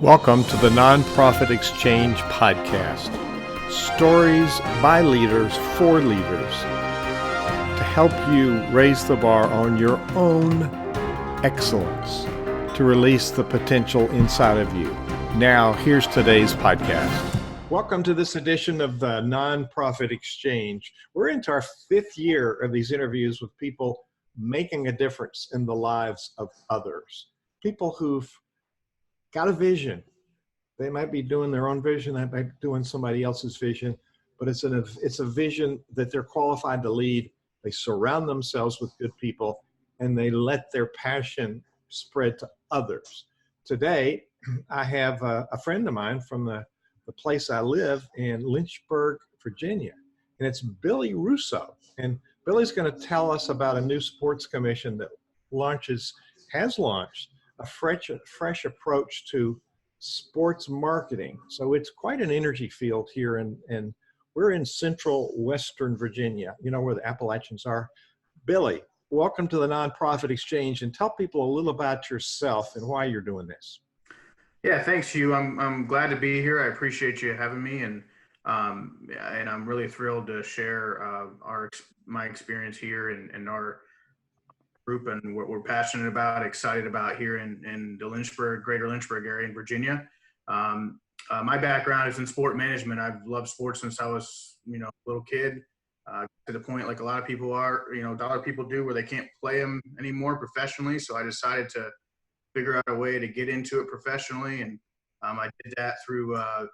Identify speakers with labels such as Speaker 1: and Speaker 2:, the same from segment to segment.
Speaker 1: Welcome to the Nonprofit Exchange Podcast. Stories by leaders for leaders to help you raise the bar on your own excellence, to release the potential inside of you. Now, here's today's podcast. Welcome to this edition of the Nonprofit Exchange. We're into our fifth year of these interviews with people making a difference in the lives of others. People who've got a vision. They might be doing their own vision, they might be doing somebody else's vision, but it's a vision that they're qualified to lead. They surround themselves with good people, and they let their passion spread to others. Today, I have a friend of mine from the place I live in Lynchburg, Virginia, and it's Billy Russo. And Billy's going to tell us about a new sports commission that has launched a fresh approach to sports marketing. So it's quite an energy field here, and we're in central Western Virginia, you know where the Appalachians are. Billy, welcome to the Nonprofit Exchange, and tell people a little about yourself and why you're doing this.
Speaker 2: Yeah, thanks, Hugh. I'm glad to be here. I appreciate you having me, and I'm really thrilled to share my experience here and our group and what we're passionate about, excited about here in the greater Lynchburg area in Virginia. My background is in sport management. I've loved sports since I was, a little kid, to the point like a lot of people do where they can't play them anymore professionally. So I decided to figure out a way to get into it professionally. And I did that through a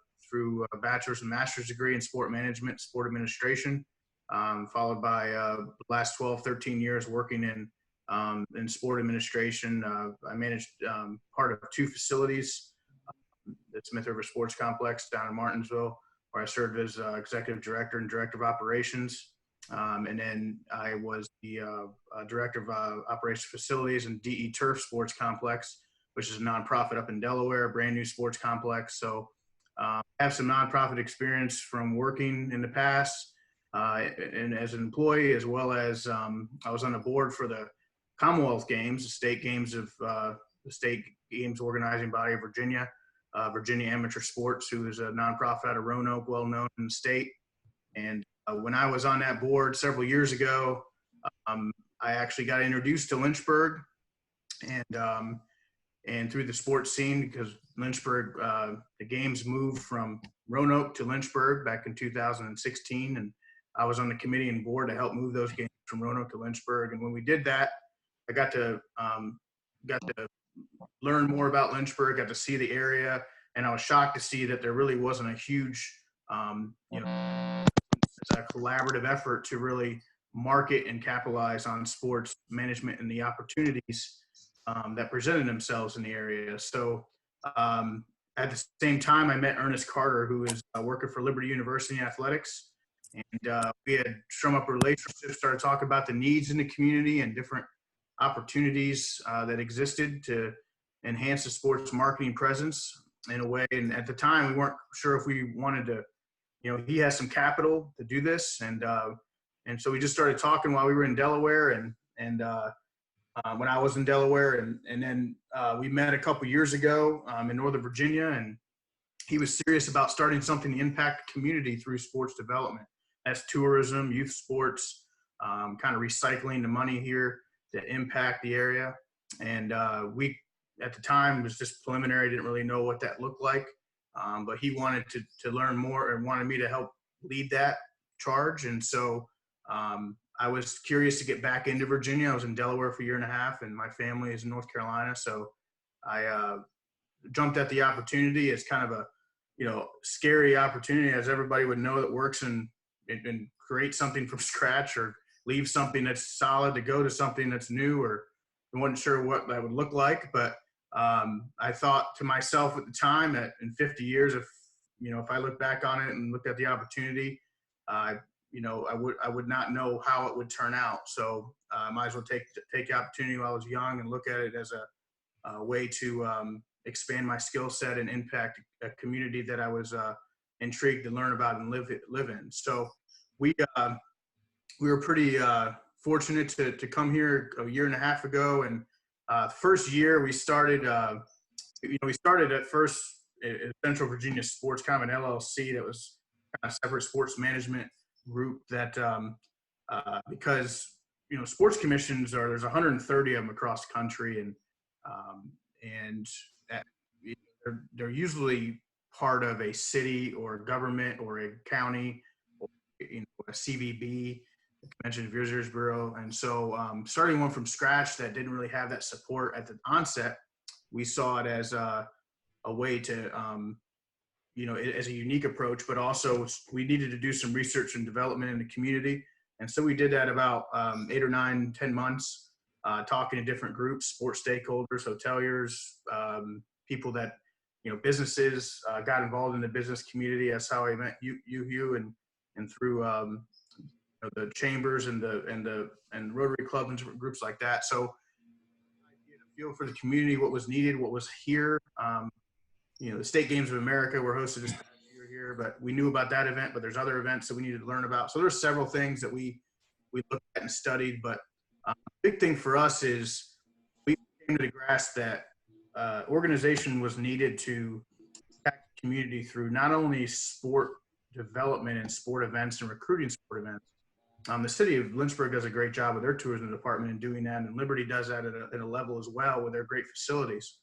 Speaker 2: bachelor's and master's degree in sport management, sport administration, followed by the last 12, 13 years working in sport administration. I managed part of two facilities, the Smith River Sports Complex down in Martinsville, where I served as executive director and director of operations. And then I was the director of operations facilities and DE Turf Sports Complex, which is a nonprofit up in Delaware, a brand new sports complex. So I have some nonprofit experience from working in the past and as an employee, as well as I was on the board for the Commonwealth Games, the state games of the state games organizing body of Virginia, Virginia Amateur Sports, who is a nonprofit out of Roanoke, well known in the state. And when I was on that board several years ago, I actually got introduced to Lynchburg and through the sports scene, because Lynchburg, the games moved from Roanoke to Lynchburg back in 2016, and I was on the committee and board to help move those games from Roanoke to Lynchburg. And when we did that, I got to learn more about Lynchburg, got to see the area, and I was shocked to see that there really wasn't a huge, a collaborative effort to really market and capitalize on sports management and the opportunities that presented themselves in the area. So at the same time, I met Ernest Carter, who is working for Liberty University Athletics. And we had strung up a relationship, started talking about the needs in the community and different opportunities that existed to enhance the sports marketing presence in a way. And at the time, we weren't sure if we wanted to, he has some capital to do this. And so we just started talking while we were in Delaware and when I was in Delaware. And then we met a couple years ago in Northern Virginia, and he was serious about starting something to impact the community through sports development. That's tourism, youth sports, kind of recycling the money here to impact the area. And we, at the time, was just preliminary, didn't really know what that looked like. But he wanted to learn more and wanted me to help lead that charge. And so I was curious to get back into Virginia. I was in Delaware for a year and a half, and my family is in North Carolina. So I jumped at the opportunity. It's kind of a, scary opportunity, as everybody would know that works and create something from scratch or leave something that's solid to go to something that's new, or I wasn't sure what that would look like. But I thought to myself at the time that in 50 years, if I look back on it and looked at the opportunity, I would not know how it would turn out. So I might as well take the opportunity while I was young and look at it as a way to expand my skill set and impact a community that I was intrigued to learn about and live in. So we were pretty fortunate to come here a year and a half ago. And first year we started, we started at first Central Virginia Sports, kind of an LLC that was kind of separate sports management group that because sports commissions there's 130 of them across the country, and that, they're usually part of a city or a government or a county or a CVB, the Convention Visitors Bureau. And so starting one from scratch that didn't really have that support at the onset, we saw it as a way to as a unique approach, but also we needed to do some research and development in the community. And so we did that about 8 or 9, 10 months, talking to different groups, sports stakeholders, hoteliers, people that, businesses, got involved in the business community. That's how I met you and through the chambers and Rotary clubs and groups like that. So I get a feel for the community, what was needed, what was here. The State Games of America were hosted this year here, but we knew about that event, but there's other events that we needed to learn about. So there's several things that we looked at and studied, but the big thing for us is we came to the grasp that organization was needed to impact the community through not only sport development and sport events and recruiting sport events. The city of Lynchburg does a great job with their tourism department in doing that, and Liberty does that at a level as well with their great facilities.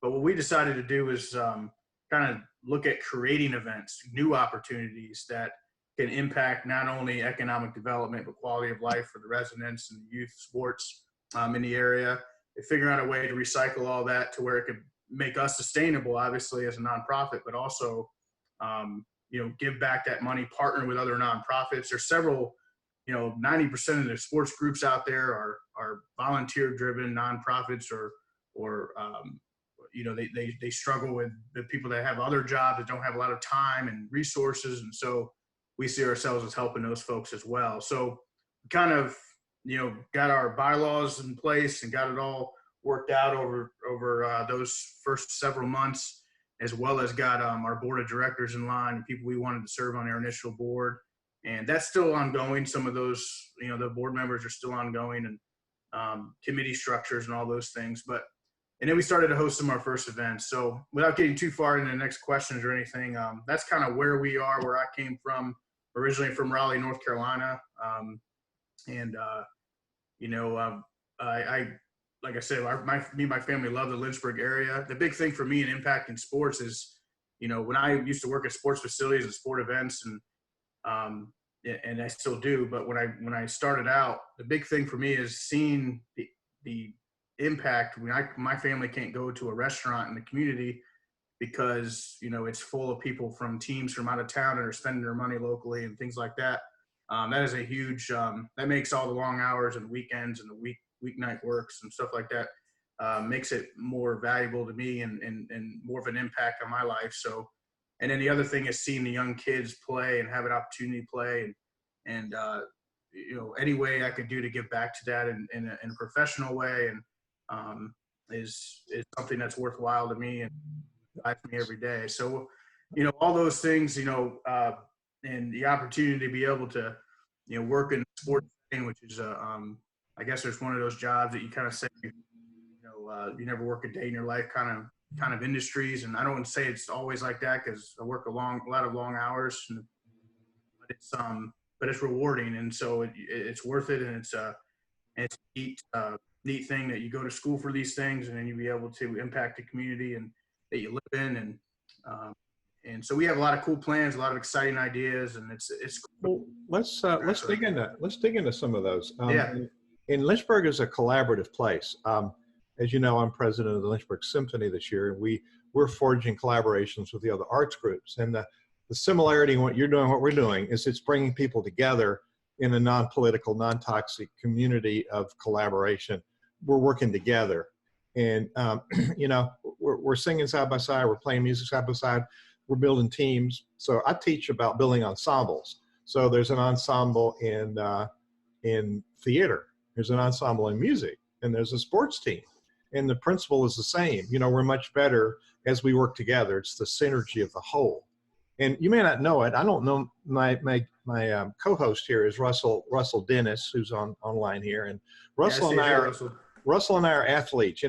Speaker 2: But what we decided to do is kind of look at creating events, new opportunities that can impact not only economic development, but quality of life for the residents and youth sports in the area, and figuring out a way to recycle all that to where it could make us sustainable, obviously, as a nonprofit, but also, give back that money, partner with other nonprofits. There's several, 90% of the sports groups out there are volunteer-driven nonprofits or they struggle with the people that have other jobs that don't have a lot of time and resources. And so we see ourselves as helping those folks as well. So we kind of, got our bylaws in place and got it all worked out over those first several months, as well as got our board of directors in line and people we wanted to serve on our initial board. And that's still ongoing. Some of those, the board members are still ongoing, and committee structures and all those things. And then we started to host some of our first events. So without getting too far into the next questions or anything, that's kind of where we are, where I came from, originally from Raleigh, North Carolina. Like I said, me and my family love the Lynchburg area. The big thing for me in impacting sports is, when I used to work at sports facilities and sport events, and I still do, but when I started out, the big thing for me is seeing the impact when my family can't go to a restaurant in the community because it's full of people from teams from out of town that are spending their money locally and things like that. That is a huge that makes all the long hours and weekends and the weeknight works and stuff like that makes it more valuable to me and more of an impact on my life. So, and then the other thing is seeing the young kids play and have an opportunity to play and any way I could do to give back to that in a professional way and is something that's worthwhile to me and drives me every day. So, all those things, and the opportunity to be able to, work in sports, which is I guess there's one of those jobs that you kind of say, you never work a day in your life kind of industries. And I don't want to say it's always like that because I work a lot of long hours, but it's rewarding. And so it's worth it. And it's a neat thing that you go to school for these things and then you be able to impact the community and that you live in. And so we have a lot of cool plans, a lot of exciting ideas, and it's cool.
Speaker 1: Well, let's dig into some of those.
Speaker 2: Yeah.
Speaker 1: And Lynchburg is a collaborative place. As you know, I'm president of the Lynchburg Symphony this year, and we're forging collaborations with the other arts groups. And the similarity in what you're doing, what we're doing, is it's bringing people together in a non-political, non-toxic community of collaboration. We're working together, and we're singing side by side, we're playing music side by side, we're building teams. So I teach about building ensembles. So there's an ensemble in theater, there's an ensemble in music, and there's a sports team. And the principle is the same. We're much better as we work together. It's the synergy of the whole. And you may not know it. I don't know. My co-host here is Russell Dennis, who's online here. And Russell and I are athletes.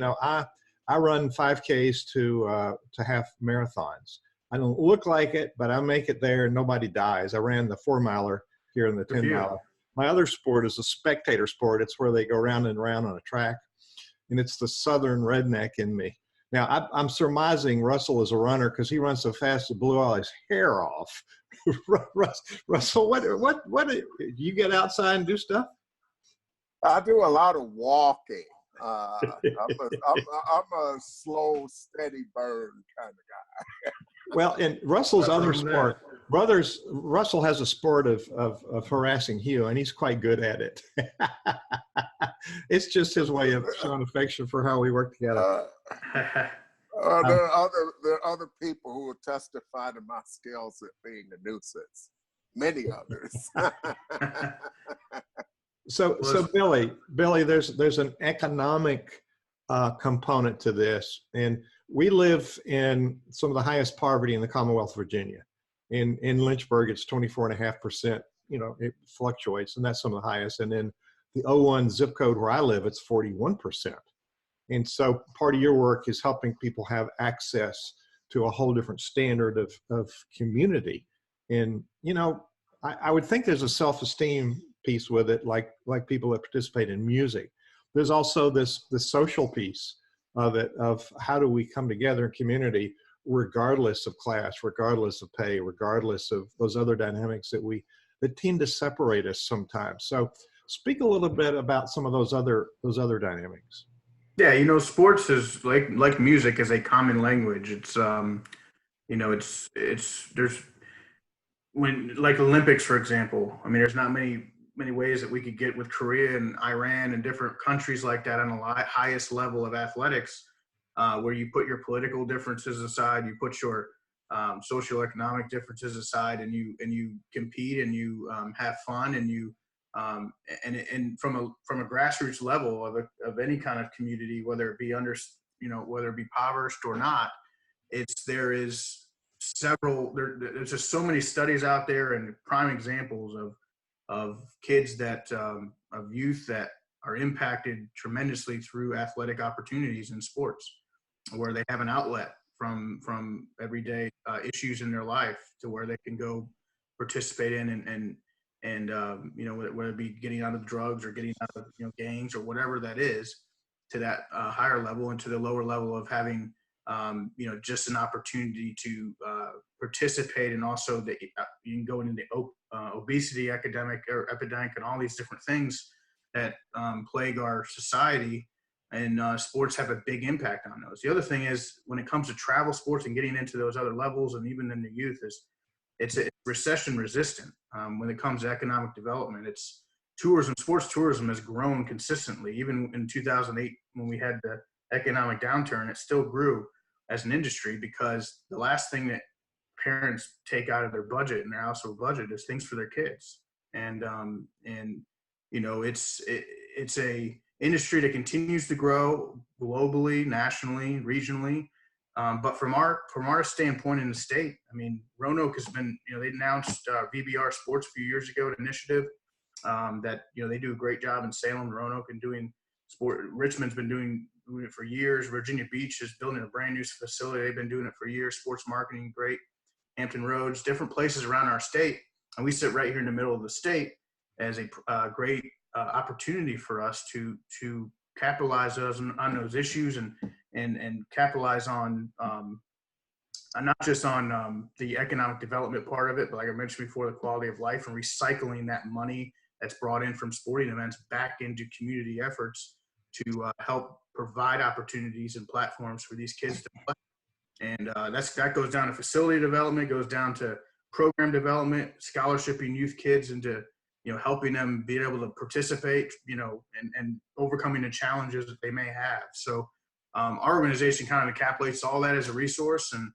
Speaker 1: I run 5Ks to half marathons. I don't look like it, but I make it there and nobody dies. I ran the 4-miler here in the 10-miler. My other sport is a spectator sport. It's where they go round and round on a track, and it's the Southern redneck in me. Now, I'm surmising Russell is a runner because he runs so fast it blew all his hair off. Russell, what do you get outside and do stuff?
Speaker 3: I do a lot of walking. I'm a slow, steady burn kind of guy.
Speaker 1: Well, and Russell's other sport, Russell has a sport of harassing Hugh, and he's quite good at it. It's just his way of showing affection for how we work together.
Speaker 3: There are other people who will testify to my skills at being a nuisance. Many others.
Speaker 1: So Billy, there's an economic component to this, and we live in some of the highest poverty in the Commonwealth of Virginia. In Lynchburg, it's 24.5%. You know, it fluctuates, and that's some of the highest. And in the 01 zip code where I live, it's 41%. And so part of your work is helping people have access to a whole different standard of community. And, you know, I would think there's a self-esteem piece with it, like people that participate in music. There's also this social piece of it, of how do we come together in community, regardless of class, regardless of pay, regardless of those other dynamics that tend to separate us sometimes. So speak a little bit about some of those other dynamics.
Speaker 2: Yeah, you know, sports is like music is a common language. It's you know, it's there's when like Olympics, for example. I mean, there's not many ways that we could get with Korea and Iran and different countries like that on the highest level of athletics, where you put your political differences aside, you put your socioeconomic differences aside, and you compete and you have fun, and you and from a grassroots level of any kind of community, whether it be whether it be impoverished or not, there's just so many studies out there and prime examples of kids of youth that are impacted tremendously through athletic opportunities in sports, where they have an outlet from everyday issues in their life to where they can go participate in and you know, whether it be getting out of drugs or getting out of, you know, gangs or whatever that is, to that higher level, and to the lower level of having you know, just an opportunity to participate, and also that you can go into the obesity epidemic and all these different things that plague our society, and sports have a big impact on those. The other thing is, when it comes to travel sports and getting into those other levels, and even in the youth, it's recession resistant. When it comes to economic development, it's tourism. Sports tourism has grown consistently. Even in 2008, when we had the economic downturn, it still grew as an industry, because the last thing that parents take out of their budget and their household budget is things for their kids. And you know, it's a industry that continues to grow globally, nationally, regionally. But from our standpoint in the state, I mean, Roanoke has been, you know, they announced VBR Sports a few years ago, an initiative that, you know, they do a great job in Salem, Roanoke, and doing sport. Richmond's been doing it for years. Virginia Beach is building a brand new facility. They've been doing it for years. Sports marketing, great. Hampton Roads, different places around our state. And we sit right here in the middle of the state as a great opportunity for us to capitalize on those issues and capitalize on not just on the economic development part of it, but like I mentioned before, the quality of life, and recycling that money that's brought in from sporting events back into community efforts to help provide opportunities and platforms for these kids to play. And that goes down to facility development, goes down to program development, scholarshiping youth kids into, you know, helping them be able to participate, you know, and overcoming the challenges that they may have. So our organization kind of encapsulates all that as a resource, and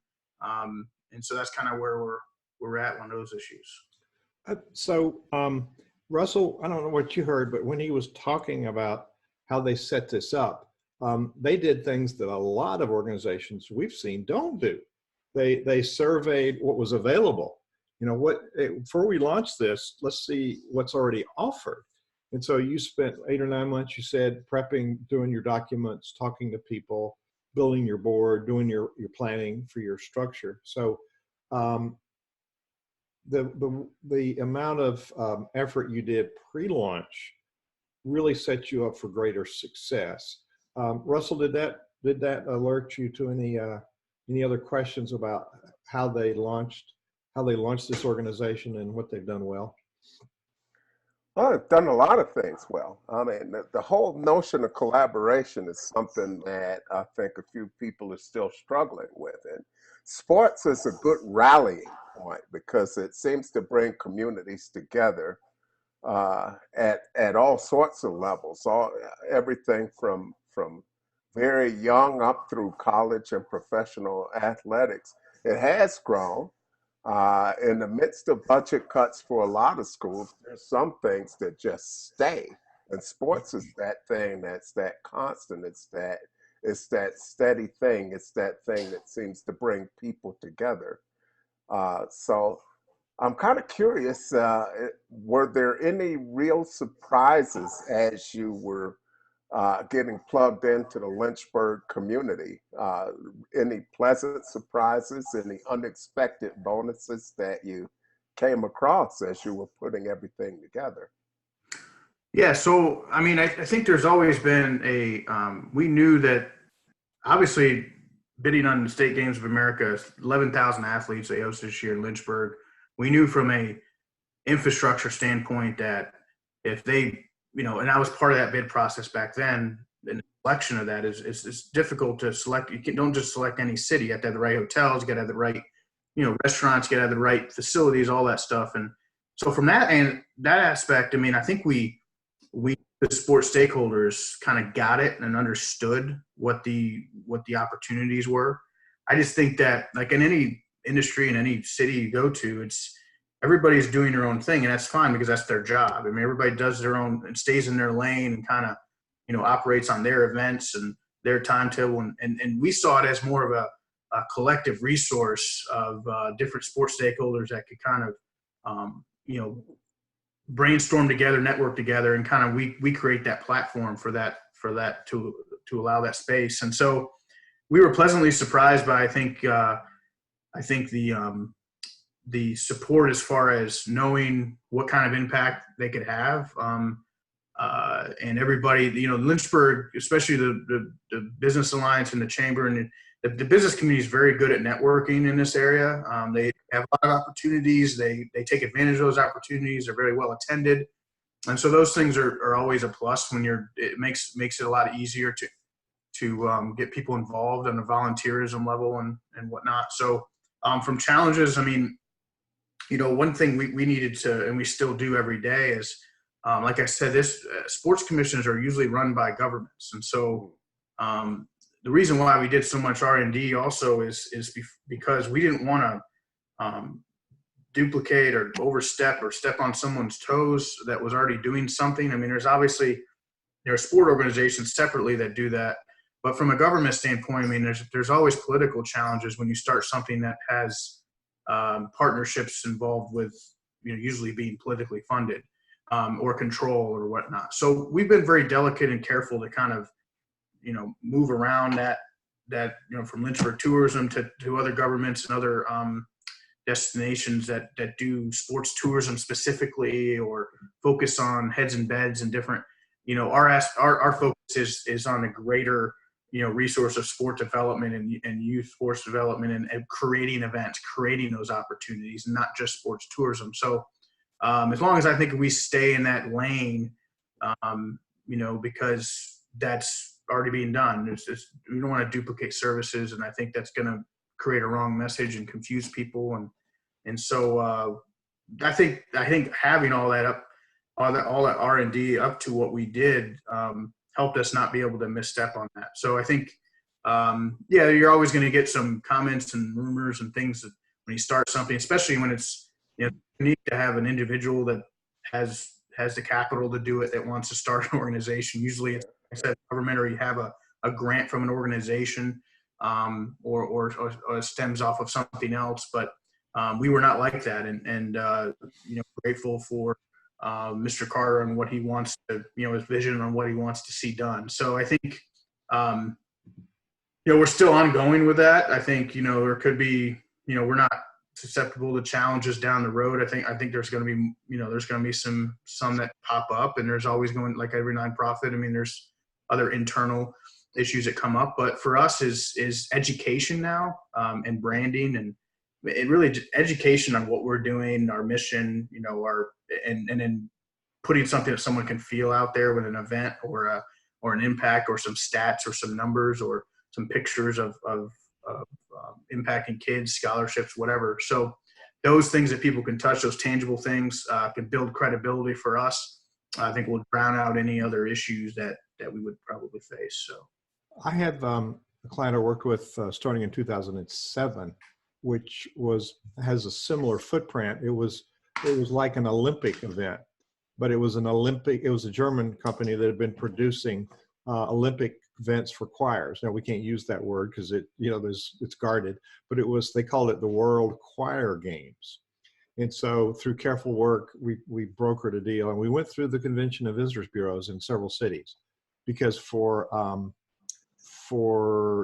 Speaker 2: so that's kind of where we're at on those issues.
Speaker 1: So Russell, I don't know what you heard, but when he was talking about how they set this up, they did things that a lot of organizations we've seen don't do. They surveyed what was available. You know, before we launch this, let's see what's already offered. And so you spent 8 or 9 months, you said, prepping, doing your documents, talking to people. building your board, doing your planning for your structure. So um, the amount of effort you did pre-launch really set you up for greater success. Russell, did that alert you to any other questions about how they launched this organization and what they've done well?
Speaker 3: Well, it's done a lot of things well. I mean, the whole notion of collaboration is something that I think a few people are still struggling with. And sports is a good rallying point because it seems to bring communities together at all sorts of levels, everything from very young up through college and professional athletics. It has grown. In the midst of budget cuts for a lot of schools, there's some things that just stay. And sports is that thing that's that constant. It's that steady thing. It's that thing that seems to bring people together. So I'm kind of curious, were there any real surprises as you were getting plugged into the Lynchburg community? Any pleasant surprises, any unexpected bonuses that you came across as you were putting everything together?
Speaker 2: Yeah, so I mean, I think there's always been we knew that obviously bidding on the State Games of America, 11,000 athletes they hosted this year in Lynchburg. We knew from a infrastructure standpoint that if they, and I was part of that bid process back then, and the selection of that is it's difficult to select. Don't just select any city. You have to have the right hotels, you got to have the right, restaurants, you got to have the right facilities, all that stuff. And so from that aspect, I mean, I think we the sports stakeholders kind of got it and understood what the opportunities were. I just think that, like in any industry in any city you go to, everybody's doing their own thing, and that's fine because that's their job. I mean, everybody does their own and stays in their lane and kind of, operates on their events and their timetable. And we saw it as more of a collective resource of different sports stakeholders that could kind of, brainstorm together, network together, and kind of we create that platform for that to allow that space. And so we were pleasantly surprised by, I think the support as far as knowing what kind of impact they could have. And everybody, Lynchburg, especially the Business Alliance and the Chamber, and the business community is very good at networking in this area. They have a lot of opportunities. They take advantage of those opportunities. They're very well attended. And so those things are always a plus when it makes it a lot easier to get people involved on a volunteerism level and whatnot. So from challenges, I mean, one thing we needed to, and we still do every day, is, like I said, sports commissions are usually run by governments. And so the reason why we did so much R&D also is because we didn't want to duplicate or overstep or step on someone's toes that was already doing something. I mean, there are sport organizations separately that do that. But from a government standpoint, I mean, there's always political challenges when you start something that has partnerships involved with, usually being politically funded or control or whatnot. So we've been very delicate and careful to kind of, move around that from Lynchburg tourism to other governments and other destinations that do sports tourism specifically, or focus on heads and beds and different, our focus is on a greater, resource of sport development and youth sports development and creating events, creating those opportunities, and not just sports tourism. So as long as I think we stay in that lane, because that's already being done, we don't want to duplicate services, and I think that's going to create a wrong message and confuse people. And so I think having all that R&D up to what we did helped us not be able to misstep on that. So I think, you're always going to get some comments and rumors and things that when you start something, especially when it's, you need to have an individual that has the capital to do it, that wants to start an organization. Usually it's, like I said, government, or you have a grant from an organization or stems off of something else. But we were not like that. And grateful for Mr. Carter and what he wants to, his vision on what he wants to see done. So I think We're still ongoing with that. I think, there could be, we're not susceptible to challenges down the road. I think there's going to be, there's going to be some that pop up, and there's always going, like every nonprofit. I mean, there's other internal issues that come up, but for us is education now, and branding, and it really education on what we're doing, our mission, and then putting something that someone can feel out there with an event or an impact or some stats or some numbers or some pictures of impacting kids, scholarships, whatever. So those things that people can touch, those tangible things, can build credibility for us. I think will drown out any other issues that we would probably face. So
Speaker 1: I have a client I worked with starting in 2007, which has a similar footprint. It was like an Olympic event, but it was a German company that had been producing Olympic events for choirs. Now we can't use that word because it's guarded, but they called it the World Choir Games. And so through careful work, we brokered a deal, and we went through the Convention of Visitors Bureaus in several cities, because for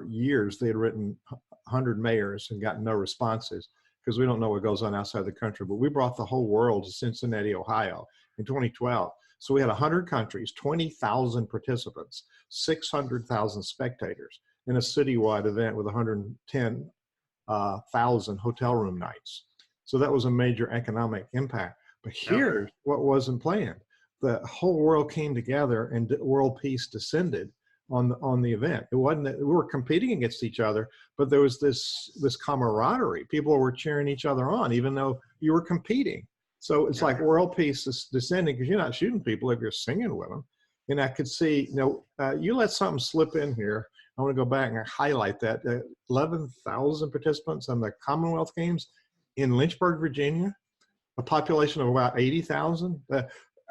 Speaker 1: years they had written 100 mayors and gotten no responses, because we don't know what goes on outside the country. But we brought the whole world to Cincinnati, Ohio in 2012. So we had 100 countries, 20,000 participants, 600,000 spectators in a citywide event with 110,000 hotel room nights. So that was a major economic impact. But here's what wasn't planned. The whole world came together and world peace descended on the event. It wasn't that we were competing against each other, but there was this camaraderie. People were cheering each other on, even though you were competing. So it's like world peace is descending, because you're not shooting people if you're singing with them. And I could see, you let something slip in here. I want to go back and highlight that 11,000 participants on the Commonwealth Games in Lynchburg, Virginia, a population of about 80,000.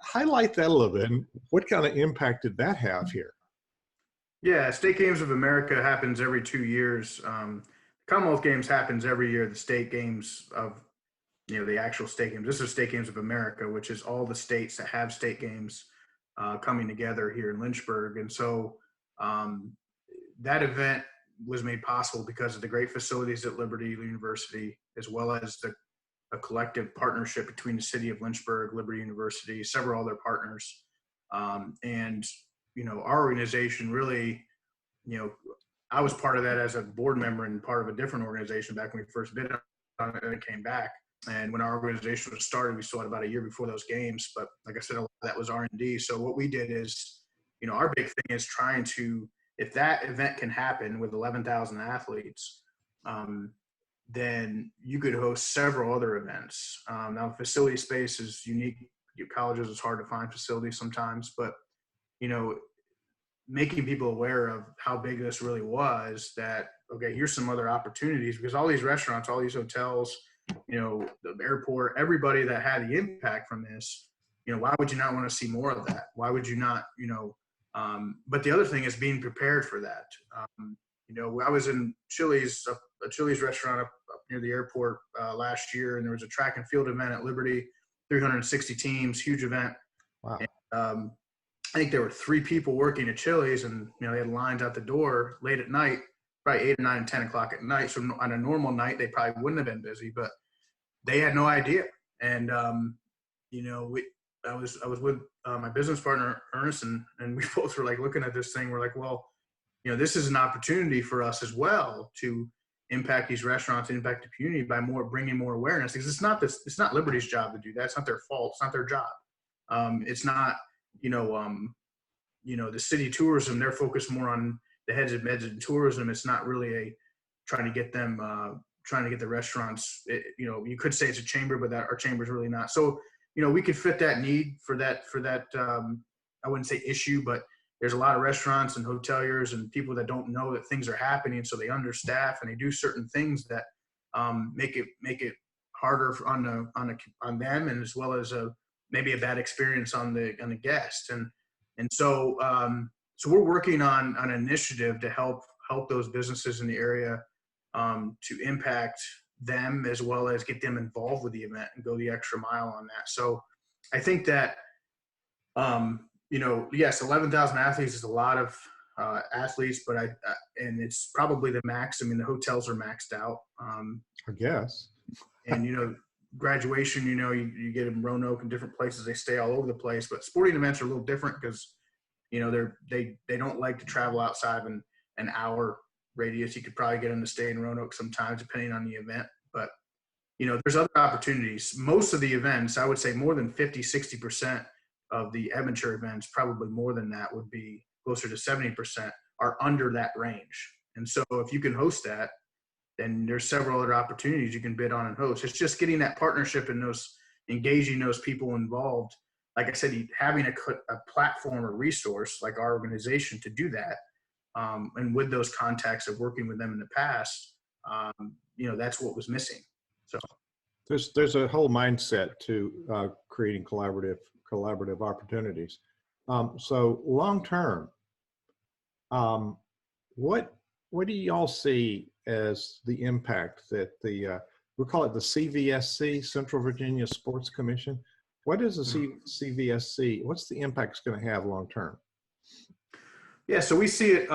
Speaker 1: Highlight that a little bit. And what kind of impact did that have here?
Speaker 2: Yeah, State Games of America happens every 2 years. Commonwealth Games happens every year. The State Games of, the actual State Games. This is State Games of America, which is all the states that have State Games coming together here in Lynchburg. And so that event was made possible because of the great facilities at Liberty University, as well as a collective partnership between the city of Lynchburg, Liberty University, several other partners. And our organization really, I was part of that as a board member and part of a different organization back when we first bid on it and came back. And when our organization was started, we saw it about a year before those games. But like I said, a lot of that was R&D. So what we did is, our big thing is trying to, if that event can happen with 11,000 athletes, then you could host several other events. Now, facility space is unique. Colleges, it's hard to find facilities sometimes, but making people aware of how big this really was, that, okay, here's some other opportunities, because all these restaurants, all these hotels, the airport, everybody that had the impact from this, why would you not want to see more of that? Why would you not, but the other thing is being prepared for that. I was in Chili's, a Chili's restaurant up near the airport last year, and there was a track and field event at Liberty, 360 teams, huge event.
Speaker 1: Wow.
Speaker 2: And, I think there were 3 people working at Chili's, and they had lines out the door late at night, probably 8 or 9, 10 o'clock at night. So on a normal night, they probably wouldn't have been busy, but they had no idea. And I was with my business partner Ernest, and we both were like looking at this thing. We're like, well, this is an opportunity for us as well to impact these restaurants, impact the community by bringing more awareness. Because it's not Liberty's job to do that. It's not their fault. It's not their job. It's not. The city tourism, they're focused more on the heads and beds and tourism. It's not really trying to get the restaurants, you could say it's a chamber, but our chamber is really not. So, we could fit that need for that, I wouldn't say issue, but there's a lot of restaurants and hoteliers and people that don't know that things are happening. So they understaff and they do certain things that make it harder on them, and as well as maybe a bad experience on the guest. And so we're working on an initiative to help those businesses in the area to impact them, as well as get them involved with the event and go the extra mile on that. So I think that, yes, 11,000 athletes is a lot of athletes, but and it's probably the max. I mean, the hotels are maxed out.
Speaker 1: I guess.
Speaker 2: And, graduation, you get in Roanoke and different places, they stay all over the place, but sporting events are a little different because, they don't like to travel outside of an hour radius. You could probably get them to stay in Roanoke sometimes, depending on the event. But, there's other opportunities. Most of the events, I would say more than 50-60% of the amateur events, probably more than that, would be closer to 70%, are under that range. And so if you can host that, then there's several other opportunities you can bid on and host. It's just getting that partnership and engaging those people involved. Like I said, having a platform or resource like our organization to do that. And with those contacts of working with them in the past, that's what was missing. So
Speaker 1: there's a whole mindset to creating collaborative opportunities. So long term, what do y'all see as the impact that we call it the CVSC, Central Virginia Sports Commission? What is the CVSC? What's the impact it's going to have long term?
Speaker 2: Yeah, so we see it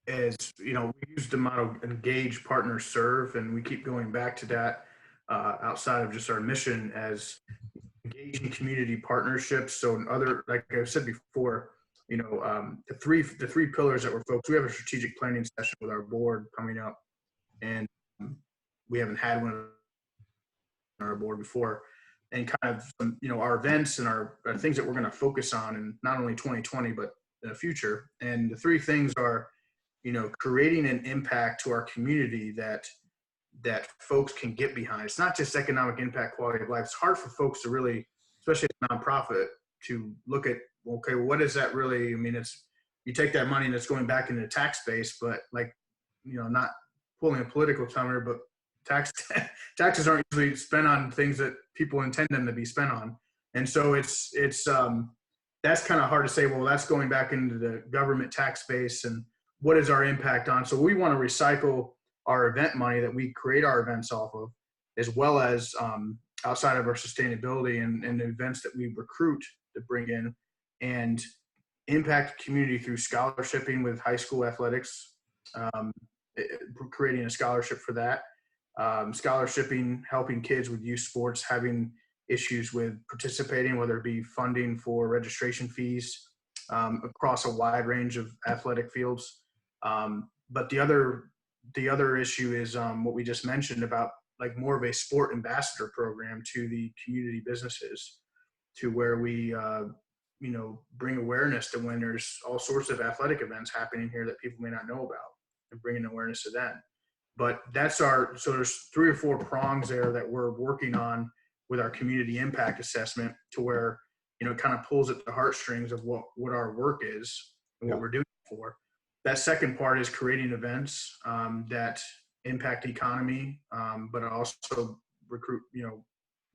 Speaker 2: as, we use the motto engage, partner, serve, and we keep going back to that outside of just our mission as engaging community partnerships. So like I said before, the three pillars that we're focused. We have a strategic planning session with our board coming up, and we haven't had one on our board before. And kind of some, our events and our things that we're going to focus on in not only 2020 but in the future. And the three things are, creating an impact to our community that folks can get behind. It's not just economic impact, quality of life. It's hard for folks to really, especially a nonprofit, to look at, okay, well, what is that really? I mean, it's, you take that money and it's going back into the tax base, but not pulling a political term, but taxes aren't usually spent on things that people intend them to be spent on. And so it's that's kind of hard to say, well, that's going back into the government tax base and what is our impact on? So we want to recycle our event money that we create our events off of, as well as outside of our sustainability and the events that we recruit to bring in, and impact the community through scholarshiping with high school athletics, creating a scholarship for that, scholarshiping, helping kids with youth sports having issues with participating, whether it be funding for registration fees across a wide range of athletic fields. But the other issue is what we just mentioned about like more of a sport ambassador program to the community businesses, to where we bring awareness to when there's all sorts of athletic events happening here that people may not know about, and bringing awareness to them. But so there's 3 or 4 prongs there that we're working on with our community impact assessment, to where it kind of pulls at the heartstrings of what our work is and what we're doing for. That second part is creating events that impact the economy, but also recruit,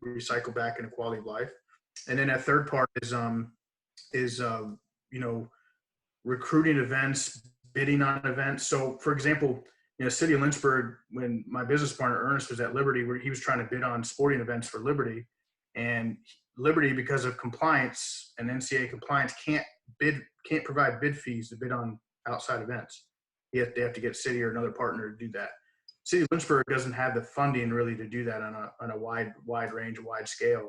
Speaker 2: recycle back into quality of life. And then that third part is recruiting events, bidding on events. So for example, City of Lynchburg, when my business partner Ernest was at Liberty, where he was trying to bid on sporting events for Liberty, and Liberty, because of compliance and NCAA compliance, can't provide bid fees to bid on outside events. They have to get city or another partner to do that. City of Lynchburg doesn't have the funding really to do that on a wide range, a wide scale.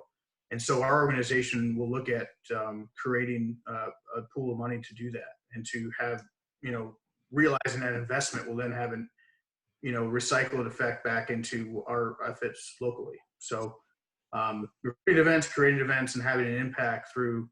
Speaker 2: And so our organization will look at creating a pool of money to do that, and to have, realizing that investment will then have an, recycled effect back into our efforts locally. So creating events and having an impact through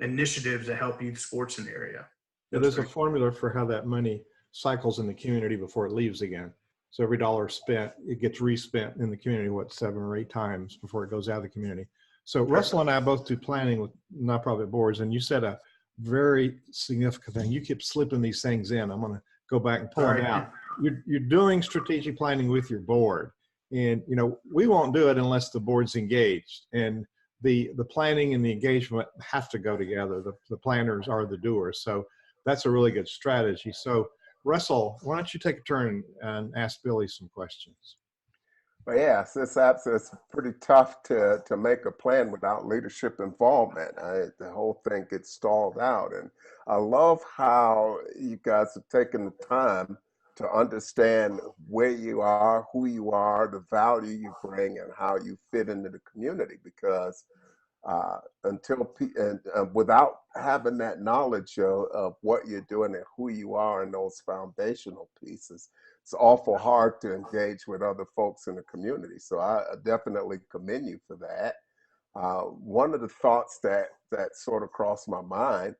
Speaker 2: initiatives that help youth sports in the area.
Speaker 1: Yeah, there's a formula for how that money cycles in the community before it leaves again. So every dollar spent, it gets respent in the community, 7 or 8 times before it goes out of the community. So Russell and I both do planning with nonprofit boards, and you said a very significant thing. You keep slipping these things in. I'm going to go back and pull them out. You're doing strategic planning with your board, and we won't do it unless the board's engaged, and the planning and the engagement have to go together. The planners are the doers. So that's a really good strategy. So Russell, why don't you take a turn and ask Billy some questions?
Speaker 3: But yes, it's pretty tough to make a plan without leadership involvement. The whole thing gets stalled out. And I love how you guys have taken the time to understand where you are, who you are, the value you bring, and how you fit into the community. Because without having that knowledge of what you're doing and who you are and those foundational pieces, it's awful hard to engage with other folks in the community. So I definitely commend you for that. One of the thoughts that sort of crossed my mind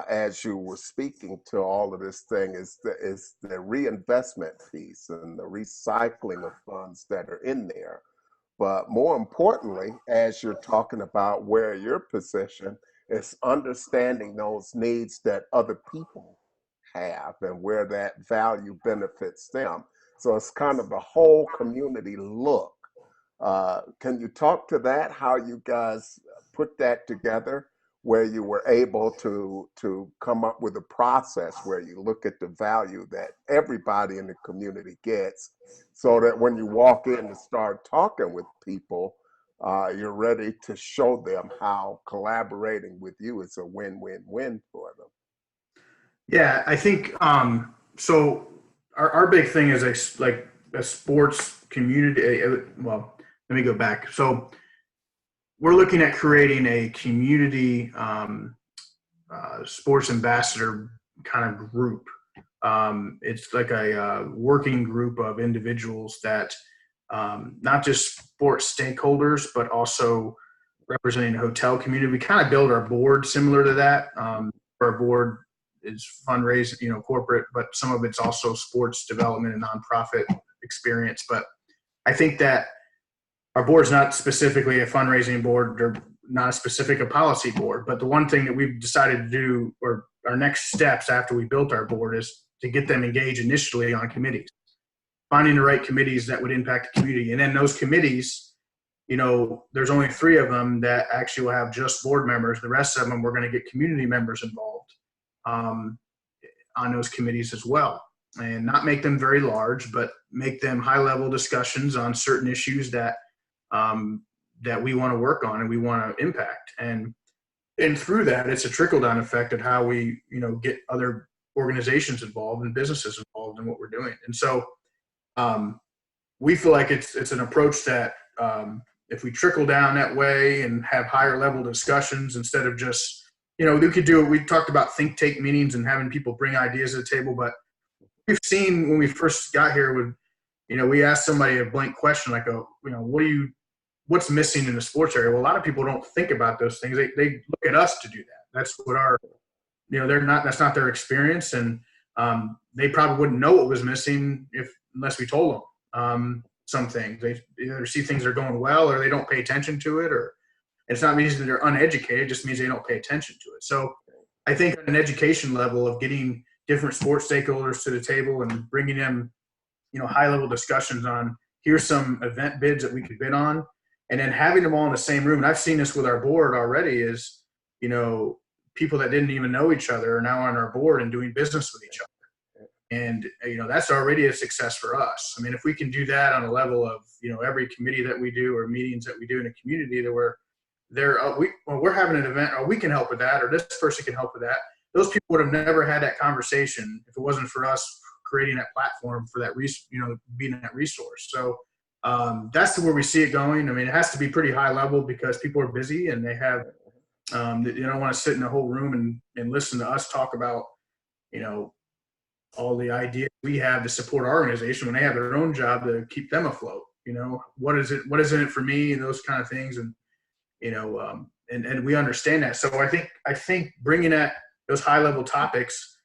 Speaker 3: as you were speaking to all of this thing is the reinvestment piece and the recycling of funds that are in there. But more importantly, as you're talking about where your position is understanding those needs that other people have and where that value benefits them. So it's kind of a whole community look. Can you talk to that, how you guys put that together, where you were able to come up with a process where you look at the value that everybody in the community gets, so that when you walk in and start talking with people, you're ready to show them how collaborating with you is a win-win-win for them?
Speaker 2: Yeah, I think so. Our big thing is a sports community. Well, let me go back. So we're looking at creating a community sports ambassador kind of group. It's like a working group of individuals that not just sports stakeholders, but also representing the hotel community. We kind of build our board similar to that. Our board is fundraising, corporate, but some of it's also sports development and nonprofit experience. But I think that our board's not specifically a fundraising board or not a policy board. But the one thing that we've decided to do, or our next steps after we built our board, is to get them engaged initially on committees, finding the right committees that would impact the community. And then those committees, there's only 3 of them that actually will have just board members. The rest of them, we're going to get community members involved on those committees as well, and not make them very large, but make them high-level discussions on certain issues that we want to work on and we want to impact. And through that, it's a trickle-down effect of how we, get other organizations involved and businesses involved in what we're doing. And so we feel like it's an approach that if we trickle down that way and have higher-level discussions instead of just, we could do it. We talked about think tank meetings and having people bring ideas to the table, but we've seen when we first got here, we asked somebody a blank question like, what's missing in the sports area? Well, a lot of people don't think about those things. They look at us to do that. That's what that's not their experience. And they probably wouldn't know what was missing unless we told them some things. They either see things are going well or they don't pay attention to it, or it's not means that they're uneducated. It just means they don't pay attention to it. So I think at an education level of getting different sports stakeholders to the table and bringing them, high-level discussions on here's some event bids that we could bid on, and then having them all in the same room. And I've seen this with our board already is, people that didn't even know each other are now on our board and doing business with each other. And, that's already a success for us. I mean, if we can do that on a level of, every committee that we do or meetings that we do in a community that we're having an event, or we can help with that, or this person can help with that. Those people would have never had that conversation if it wasn't for us creating that platform for that, being that resource. So that's where we see it going. I mean, it has to be pretty high level because people are busy and they have, they don't want to sit in a whole room and listen to us talk about, all the ideas we have to support our organization when they have their own job to keep them afloat. What is in it for me, and those kind of things. And, and we understand that. So I think bringing those high level topics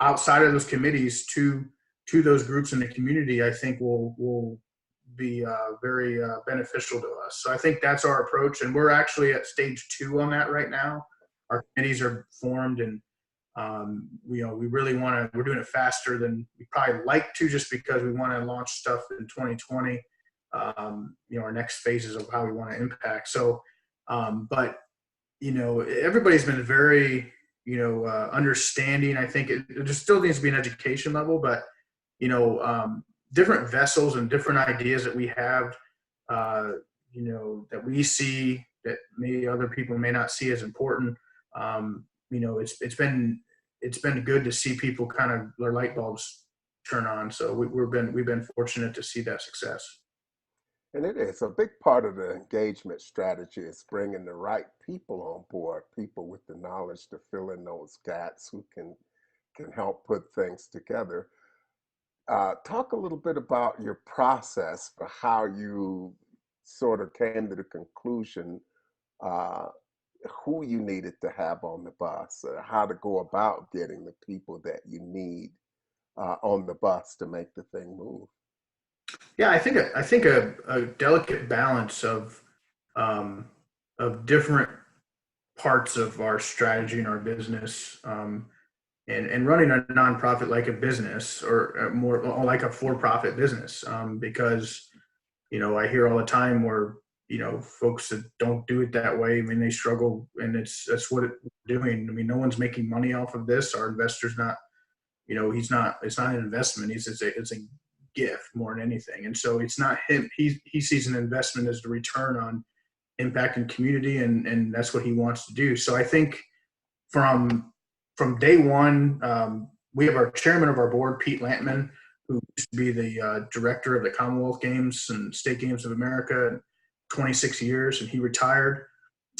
Speaker 2: outside of those committees to those groups in the community, I think will be very beneficial to us. So I think that's our approach, and we're actually at stage 2 on that right now. Our committees are formed, and we really want to. We're doing it faster than we probably like to, just because we want to launch stuff in 2020. Our next phases of how we want to impact. So, but everybody's been very understanding. I think it just still needs to be an education level, but different vessels and different ideas that we have, that we see that maybe other people may not see as important. It's been good to see people kind of their light bulbs turn on. So we've been fortunate to see that success.
Speaker 3: And it is a big part of the engagement strategy is bringing the right people on board, people with the knowledge to fill in those gaps who can help put things together. Talk a little bit about your process for how you sort of came to the conclusion uh, who you needed to have on the bus, how to go about getting the people that you need on the bus to make the thing move.
Speaker 2: Yeah, I think a delicate balance um, of different parts of our strategy and our business, and running a nonprofit like a business or more like a for-profit business, because I hear all the time where folks that don't do it that way. I mean, they struggle, and that's what we're doing. I mean, no one's making money off of this. Our investor's not. He's not. It's not an investment. It's a gift more than anything. And so it's not him. He sees an investment as the return on impact and community, and that's what he wants to do. So I think from day one, we have our chairman of our board, Pete Lampman, who used to be the director of the Commonwealth Games and State Games of America, 26 years, and he retired.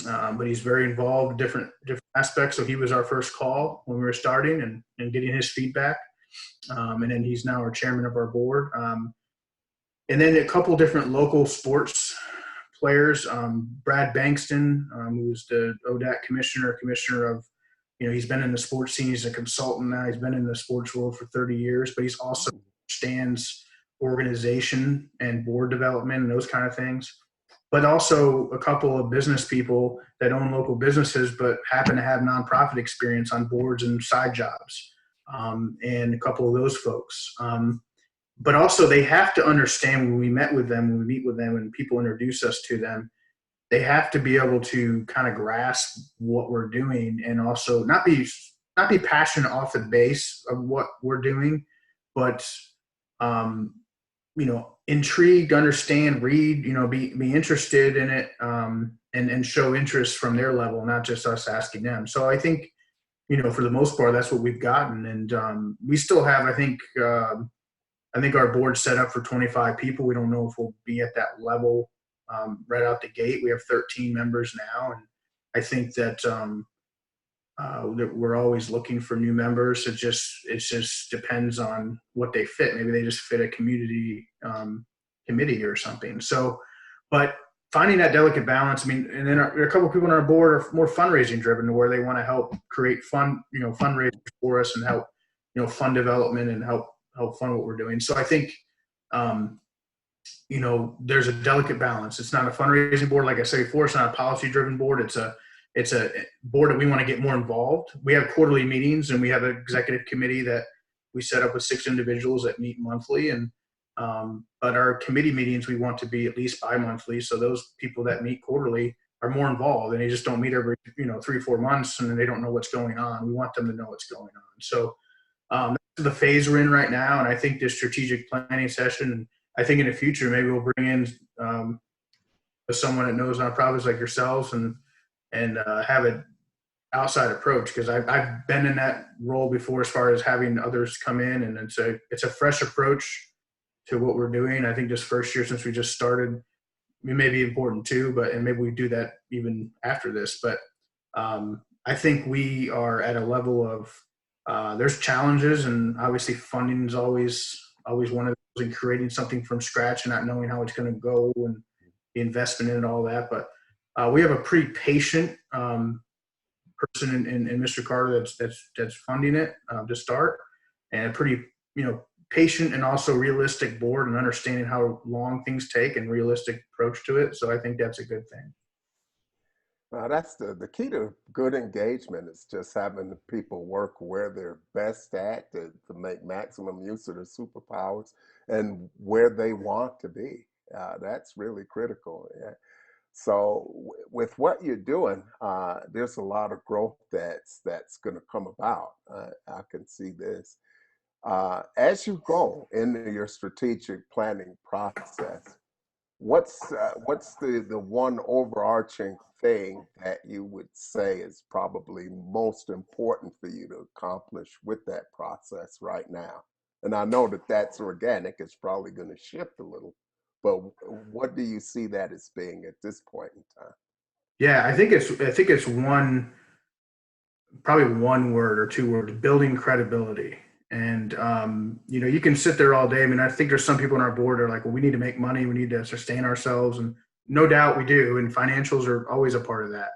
Speaker 2: But he's very involved in different aspects. So he was our first call when we were starting and getting his feedback. And then he's now our chairman of our board. And then a couple different local sports players. Brad Bankston, who's the ODAC commissioner of, he's been in the sports scene. He's a consultant now. He's been in the sports world for 30 years, but he's also understands organization and board development and those kind of things. But also a couple of business people that own local businesses but happen to have nonprofit experience on boards and side jobs, and a couple of those folks. But also they have to understand when we meet with them and people introduce us to them, they have to be able to kind of grasp what we're doing and also not be passionate off the base of what we're doing, but intrigued, understand, read, be interested in it, and show interest from their level, not just us asking them. So I think, for the most part, that's what we've gotten. And we still have, I think our board's set up for 25 people. We don't know if we'll be at that level right out the gate. We have 13 members now. And I think that that we're always looking for new members. It just depends on what they fit. Maybe they just fit a community committee or something. So, but finding that delicate balance. I mean, and then there are a couple of people on our board are more fundraising driven, where they want to help create fundraisers for us and help, fund development and help fund what we're doing. So I think, there's a delicate balance. It's not a fundraising board, like I said before. It's not a policy driven board. It's a board that we want to get more involved. We have quarterly meetings, and we have an executive committee that we set up with 6 individuals that meet monthly. And but our committee meetings, we want to be at least bi-monthly. So those people that meet quarterly are more involved, and they just don't meet every 3-4 months, and then they don't know what's going on. We want them to know what's going on. So that's the phase we're in right now. And I think this strategic planning session, and I think in the future maybe we'll bring in someone that knows nonprofits like yourselves and have an outside approach, because I've been in that role before as far as having others come in, and it's a fresh approach to what we're doing. I think this first year since we just started, it may be important too, and maybe we do that even after this. But I think we are at a level of there's challenges, and obviously funding is always one of those, and creating something from scratch and not knowing how it's going to go and the investment in it, all that. But we have a pretty patient person in Mr. Carter that's funding it to start, and a pretty patient and also realistic board, and understanding how long things take and realistic approach to it. So I think that's a good thing.
Speaker 3: That's the key to good engagement is just having the people work where they're best at to make maximum use of their superpowers and where they want to be. That's really critical. Yeah. So with what you're doing, there's a lot of growth that's going to come about. I can see this. As you go into your strategic planning process, what's the one overarching thing that you would say is probably most important for you to accomplish with that process right now? And I know that that's organic. It's probably going to shift a little, but what do you see that as being at this point in time?
Speaker 2: Yeah, I think it's probably one word or two words: building credibility. And you can sit there all day. I mean, I think there's some people on our board that are like, well, we need to make money, we need to sustain ourselves, and no doubt we do. And financials are always a part of that.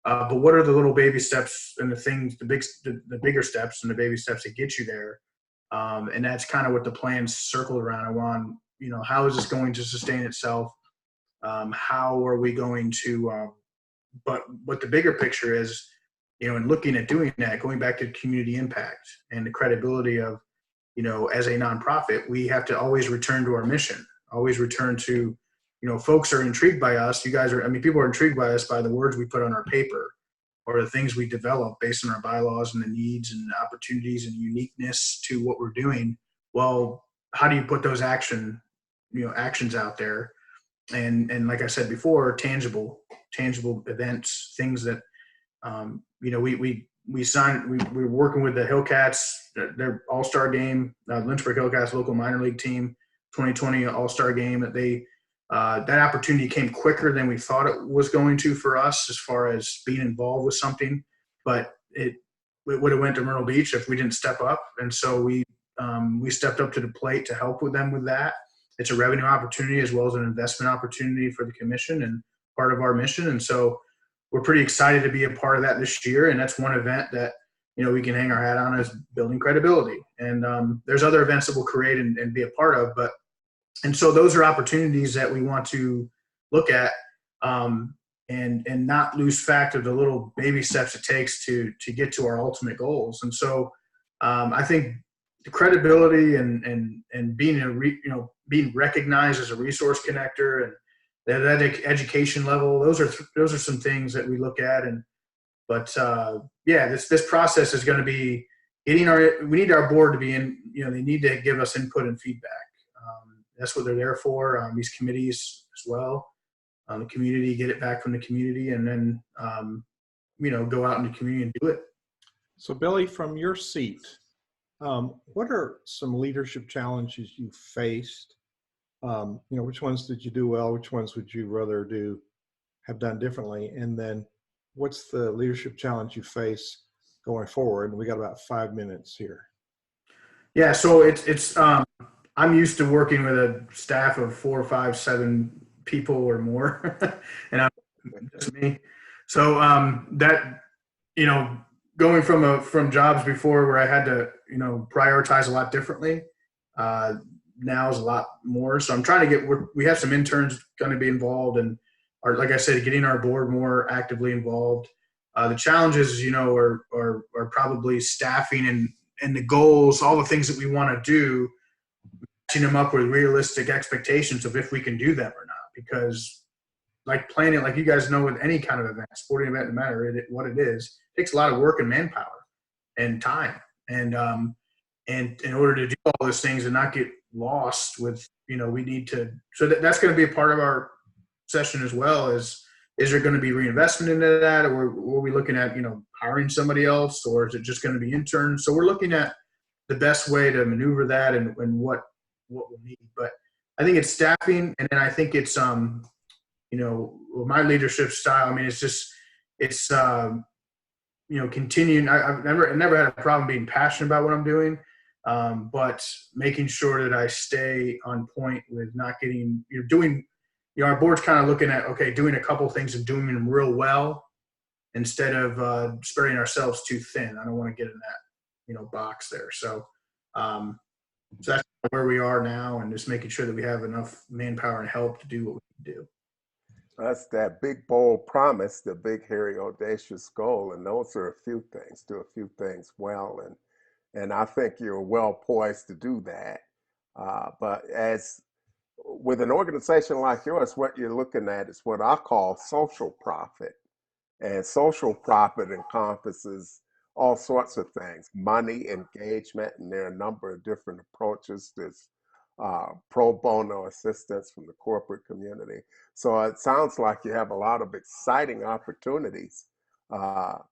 Speaker 2: But what are the little baby steps and the things, the bigger steps and the baby steps that get you there? And that's kind of what the plan's circled around. I want, how is this going to sustain itself? How are we going to? But what the bigger picture is, and looking at doing that, going back to community impact and the credibility of, as a nonprofit, we have to always return to our mission, always return to, folks are intrigued by us. People are intrigued by us by the words we put on our paper or the things we develop based on our bylaws and the needs and the opportunities and uniqueness to what we're doing. Well, how do you put those actions out there? And like I said before, tangible events, things that, we're working with the Hillcats, their all-star game, Lynchburg Hillcats local minor league team, 2020 all-star game that opportunity came quicker than we thought it was going to for us as far as being involved with something, but it would have went to Myrtle Beach if we didn't step up. And so we stepped up to the plate to help with them with that. It's a revenue opportunity as well as an investment opportunity for the commission and part of our mission. And so we're pretty excited to be a part of that this year. And that's one event that, we can hang our hat on as building credibility. And there's other events that we'll create and be a part of. And so those are opportunities that we want to look at and not lose fact of the little baby steps it takes to get to our ultimate goals. And so I think the credibility and being being recognized as a resource connector and that education level, those are some things that we look at. This process is going to be we need our board to be in, they need to give us input and feedback. That's what they're there for. These committees as well, the community, get it back from the community, and then go out in the community and do it.
Speaker 1: So Billy, from your seat, what are some leadership challenges you faced? Which ones did you do well? Which ones would you rather have done differently? And then what's the leadership challenge you face going forward? And we got about 5 minutes here.
Speaker 2: Yeah, so it's I'm used to working with a staff of 4, 5, 7 people or more, and I'm just me. So that going from jobs before where I had to prioritize a lot differently, now is a lot more. So I'm trying to we have some interns going to be involved, and like I said, getting our board more actively involved. The challenges are probably staffing and the goals, all the things that we want to do, matching them up with realistic expectations of if we can do them or not. Because like planning, like you guys know, with any kind of event, sporting event, no matter what it is, it takes a lot of work and manpower and time. And in order to do all those things and not get lost with, we need to, so that's going to be a part of our session as well. Is there going to be reinvestment into that, or are we looking at, hiring somebody else, or is it just going to be interns? So we're looking at the best way to maneuver that and what we'll need. But I think it's staffing, and then I think it's my leadership style. I mean, it's continuing. I've never had a problem being passionate about what I'm doing, but making sure that I stay on point with not getting doing. Our board's kind of looking at doing a couple things and doing them real well instead of spreading ourselves too thin. I don't want to get in that box there. So that's where we are now, and just making sure that we have enough manpower and help to do what we can do.
Speaker 3: That's that big, bold promise, the big, hairy, audacious goal. And those are a few things, do a few things well. And I think you're well poised to do that. But as with an organization like yours, what you're looking at is what I call social profit. And social profit encompasses all sorts of things, money, engagement, and there are a number of different approaches. There's pro bono assistance from the corporate community. So it sounds like you have a lot of exciting opportunities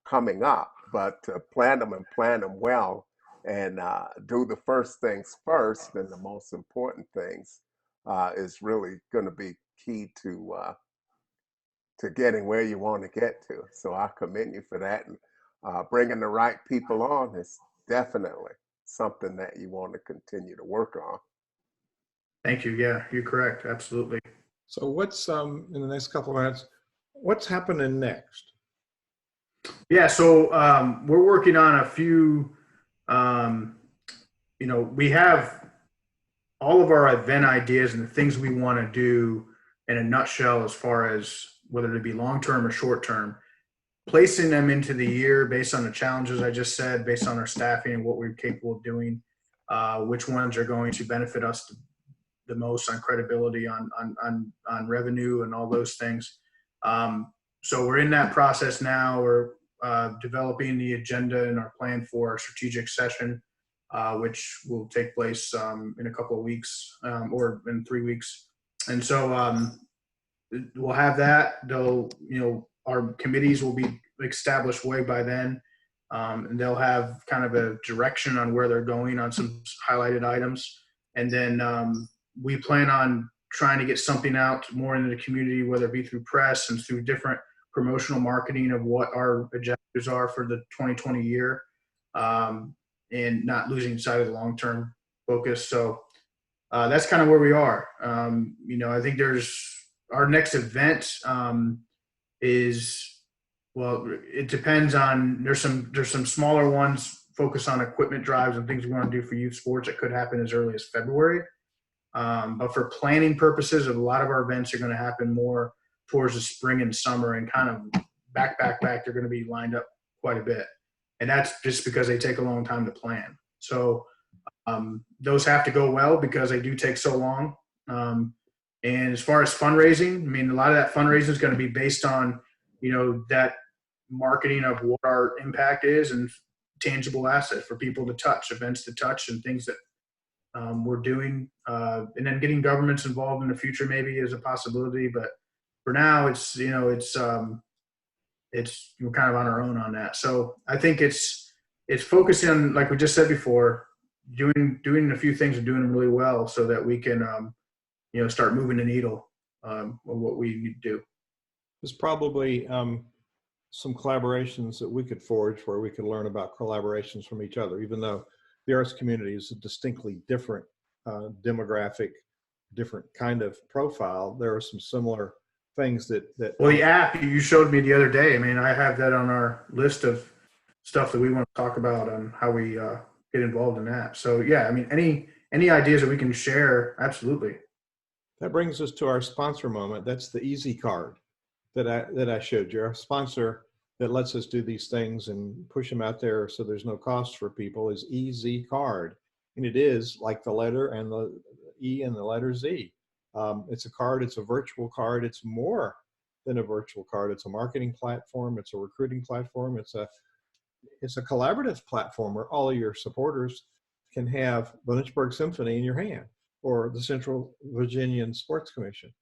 Speaker 3: coming up, but to plan them and plan them well and do the first things first and the most important things is really going to be key to getting where you want to get to. So I commend you for that. And bringing the right people on is definitely something that you want to continue to work on.
Speaker 2: Thank you. Yeah, you're correct. Absolutely.
Speaker 1: So what's in the next couple of minutes, what's happening next?
Speaker 2: Yeah, so we're working on a few, we have all of our event ideas and the things we want to do in a nutshell, as far as whether it be long-term or short-term, placing them into the year based on the challenges I just said, based on our staffing and what we're capable of doing, which ones are going to benefit us the most on credibility, on revenue, and all those things. So we're in that process now. We're developing the agenda and our plan for our strategic session, which will take place in a couple of weeks or in 3 weeks. And so we'll have that. Our committees will be established way by then, and they'll have kind of a direction on where they're going on some highlighted items. And then we plan on trying to get something out more into the community, whether it be through press and through different promotional marketing of what our objectives are for the 2020 year, and not losing sight of the long-term focus. So that's kind of where we are. I think our next event it depends on, there's some smaller ones focused on equipment drives and things we want to do for youth sports that could happen as early as February. But for planning purposes, a lot of our events are going to happen more towards the spring and summer, and kind of back. They're going to be lined up quite a bit. And that's just because they take a long time to plan. So those have to go well because they do take so long. And as far as fundraising, a lot of that fundraising is going to be based on, that marketing of what our impact is and tangible assets for people to touch, events to touch, and things that we're doing. And then getting governments involved in the future maybe is a possibility. But for now, it's we're kind of on our own on that. So I think it's focusing on, like we just said before, doing a few things and doing them really well so that we can, start moving the needle of what we need to do.
Speaker 1: There's probably some collaborations that we could forge where we could learn about collaborations from each other, even though the arts community is a distinctly different demographic, different kind of profile. There are some similar things that
Speaker 2: well, the app you showed me the other day, I have that on our list of stuff that we want to talk about on how we get involved in that. So yeah, any ideas that we can share, absolutely.
Speaker 1: That brings us to our sponsor moment. That's the Easy Card that I showed you. Our sponsor that lets us do these things and push them out there so there's no cost for people is Easy Card. And it is like the letter and the E and the letter Z. It's a card, it's a virtual card. It's more than a virtual card. It's a marketing platform. It's a recruiting platform. It's a collaborative platform where all of your supporters can have the Lynchburg Symphony in your hand, or the Central Virginian Sports Commission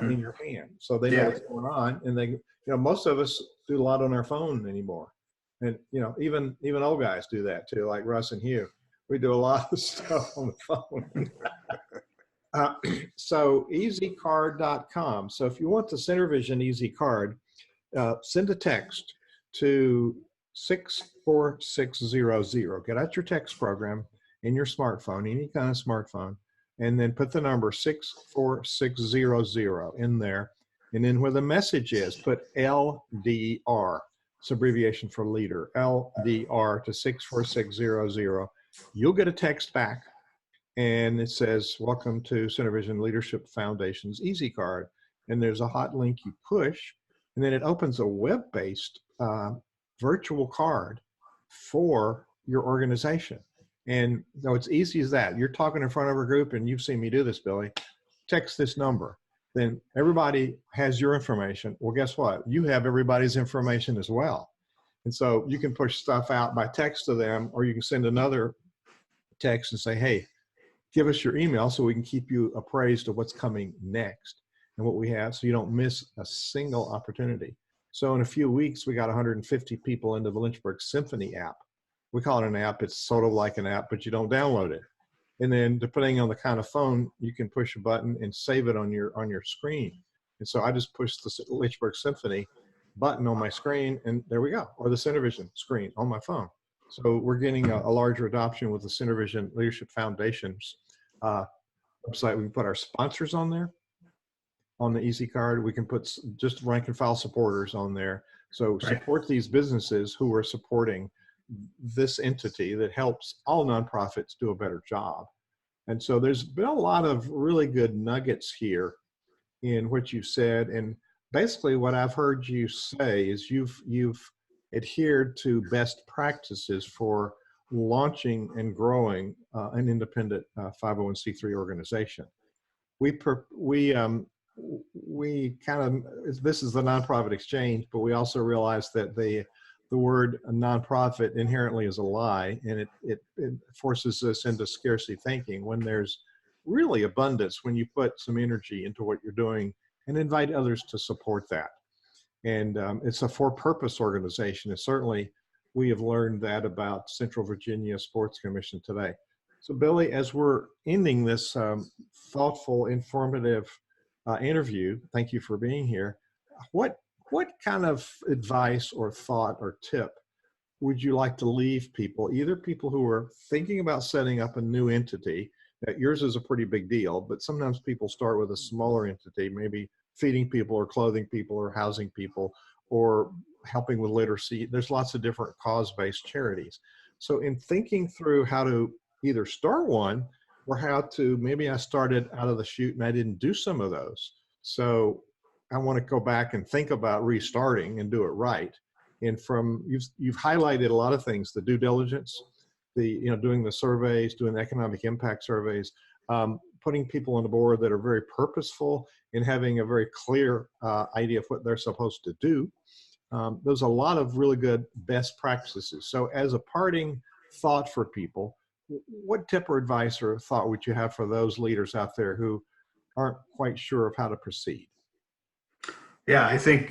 Speaker 1: in your hand. So they know what's going on. And they, most of us do a lot on our phone anymore. And, even old guys do that too, like Russ and Hugh. We do a lot of stuff on the phone. So easycard.com. So if you want the CenterVision Easy Card, send a text to 64600. Get out your text program in your smartphone, any kind of smartphone, and then put the number 64600 in there. And then where the message is, put LDR. It's abbreviation for leader, LDR to 64600. You'll get a text back, and it says, welcome to CenterVision Leadership Foundation's Easy Card. And there's a hot link you push, and then it opens a web-based virtual card for your organization. And though it's easy as that, you're talking in front of a group, and you've seen me do this, Billy, text this number. Then everybody has your information. Well, guess what? You have everybody's information as well. And so you can push stuff out by text to them, or you can send another text and say, hey, give us your email so we can keep you appraised of what's coming next and what we have, so you don't miss a single opportunity. So in a few weeks, we got 150 people into the Lynchburg Symphony app. We call it an app. It's sort of like an app, but you don't download it. And then depending on the kind of phone, you can push a button and save it on your screen. And so I just pushed the Lynchburg Symphony button on my screen, and there we go, or the Synervision screen on my phone. So we're getting a larger adoption with the Synervision Leadership Foundation's website. We can put our sponsors on there on the Easy Card. We can put just rank and file supporters on there. So support these businesses who are supporting this entity that helps all nonprofits do a better job. And so there's been a lot of really good nuggets here in what you said. And basically what I've heard you say is you've adhered to best practices for launching and growing an independent 501c3 organization. We kind of, this is the nonprofit exchange, but we also realize that the word nonprofit inherently is a lie, and it forces us into scarcity thinking when there's really abundance when you put some energy into what you're doing and invite others to support that. And it's a for-purpose organization. And certainly we have learned that about Central Virginia Sports Commission today. So Billy, as we're ending this thoughtful, informative interview, thank you for being here. What kind of advice or thought or tip would you like to leave people, either people who are thinking about setting up a new entity? That yours is a pretty big deal, but sometimes people start with a smaller entity, maybe feeding people or clothing people or housing people or helping with literacy. There's lots of different cause-based charities. So in thinking through how to either start one or how to, maybe I started out of the chute and I didn't do some of those. So I want to go back and think about restarting and do it right. And from, you've highlighted a lot of things, the due diligence, doing the surveys, doing the economic impact surveys, putting people on the board that are very purposeful and having a very clear idea of what they're supposed to do. There's a lot of really good best practices. So as a parting thought for people, what tip or advice or thought would you have for those leaders out there who aren't quite sure of how to proceed?
Speaker 2: Yeah, I think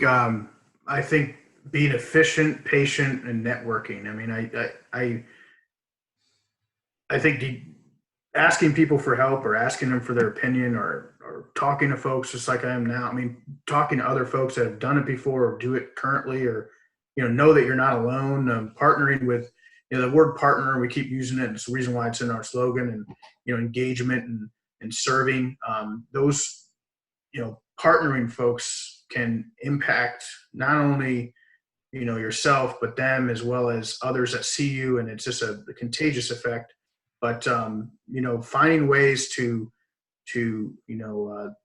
Speaker 2: being efficient, patient, and networking. I mean, I think asking people for help or asking them for their opinion or talking to folks just like I am now. I mean, talking to other folks that have done it before or do it currently, or know that you're not alone. Partnering with, the word partner, we keep using it. It's the reason why it's in our slogan, and engagement and serving. Those partnering folks can impact not only yourself, but them as well as others that see you, and it's just a contagious effect. But finding ways to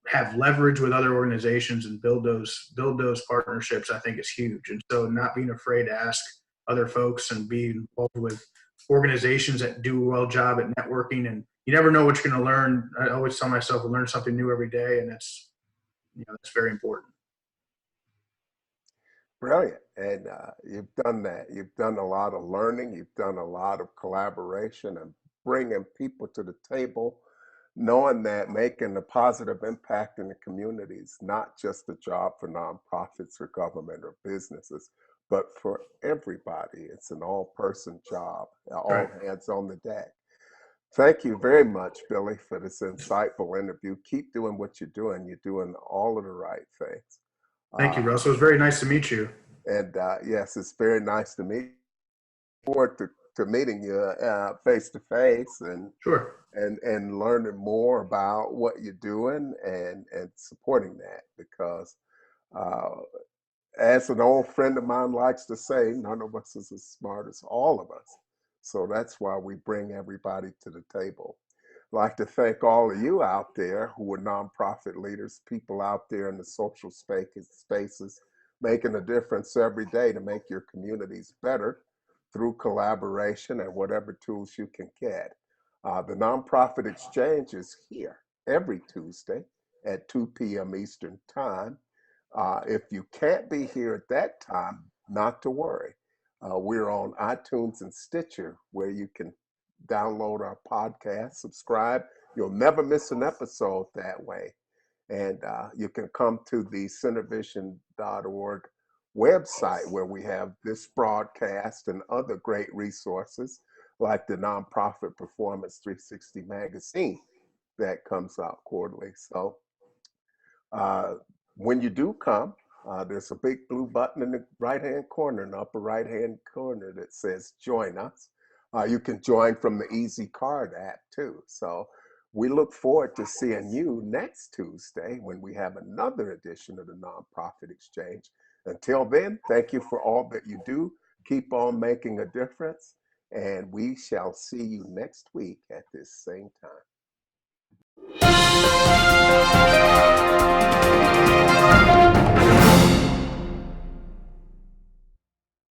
Speaker 2: have leverage with other organizations and build those partnerships, I think is huge. And so not being afraid to ask other folks and be involved with organizations that do a well job at networking. And you never know what you're going to learn. I always tell myself I learn something new every day, and that's very important.
Speaker 3: Brilliant. And you've done that. You've done a lot of learning. You've done a lot of collaboration and bringing people to the table, knowing that making a positive impact in the community is not just a job for nonprofits or government or businesses, but for everybody. It's an all-person job, all hands on the deck. Thank you very much, Billy, for this insightful interview. Keep doing what you're doing. You're doing all of the right things.
Speaker 2: Thank you, Russell. It was very nice to meet you.
Speaker 3: And yes, it's very nice to meet you. Forward to meeting you face to face and
Speaker 2: sure.
Speaker 3: and learning more about what you're doing and supporting that, because as an old friend of mine likes to say, none of us is as smart as all of us. So that's why we bring everybody to the table. I'd like to thank all of you out there who are nonprofit leaders, people out there in the social spaces, making a difference every day to make your communities better through collaboration and whatever tools you can get. The Nonprofit Exchange is here every Tuesday at 2 p.m. Eastern Time. If you can't be here at that time, not to worry. We're on iTunes and Stitcher, where you can download our podcast, subscribe. You'll never miss an episode that way. And you can come to the centervision.org website, where we have this broadcast and other great resources like the nonprofit Performance 360 magazine that comes out quarterly. So when you do come, there's a big blue button in the right-hand corner, in the upper right-hand corner, that says join us. You can join from the Easy Card app too. So we look forward to seeing you next Tuesday when we have another edition of the Nonprofit Exchange. Until then, thank you for all that you do. Keep on making a difference, and we shall see you next week at this same time.